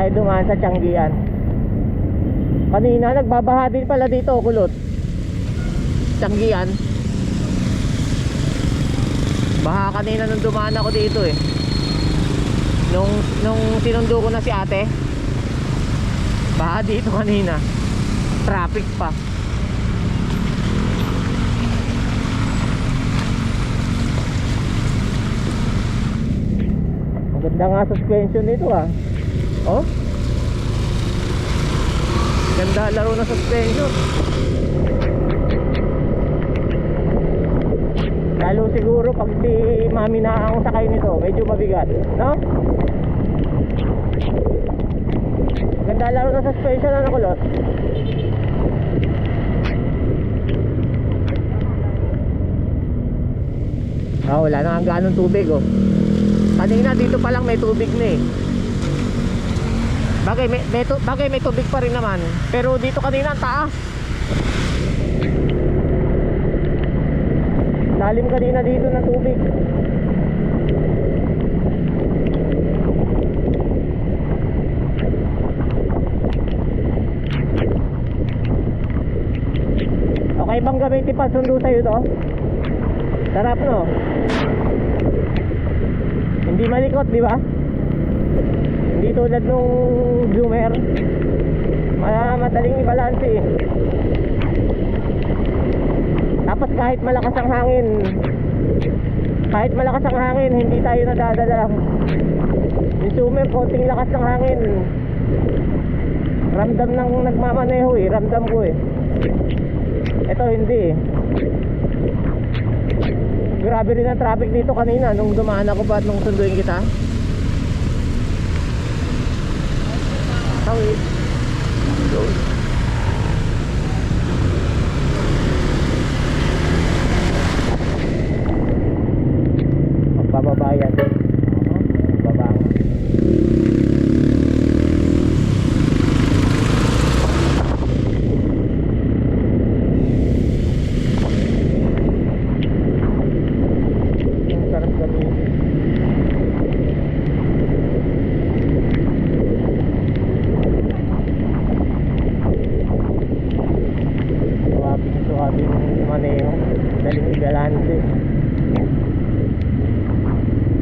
tayo dumaan sa Tianggian. Kanina nagbabaha din pala dito, kulot. Tianggian. Baha kanina nung dumaan ako dito eh. Nung sinundo ko na si ate. Baha dito kanina. Traffic pa. Maganda nga suspension nito ah. Oh, ganda laro na suspension. Lalo siguro pag si mami na ang sakay nito, medyo mabigat, no? Ganda laro na suspension, ano kulot? Ah, wala na ang ganong tubig oh. Kanina dito pa lang may tubig na eh. Bagay may tubig pa rin naman. Pero dito kanina ang taas. Lalim kanina dito ng tubig. Okay bang gamitin pa sundo sa'yo to? Sarap no? Hindi malikot, di ba? Hindi tulad nung Zoomer. Madaling i-balance eh. Tapos kahit malakas ang hangin, hindi tayo nadadala. Yung Zoomer, konting lakas ng hangin, ramdam ng nagmamaneho eh. Ramdam ko eh. Ito hindi eh. Grabe rin ang traffic dito kanina nung dumaan ako pa at nung sunduin kita. Tawid. Magbababa yan. Magbaba nga.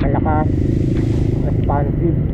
Malakas, responsive.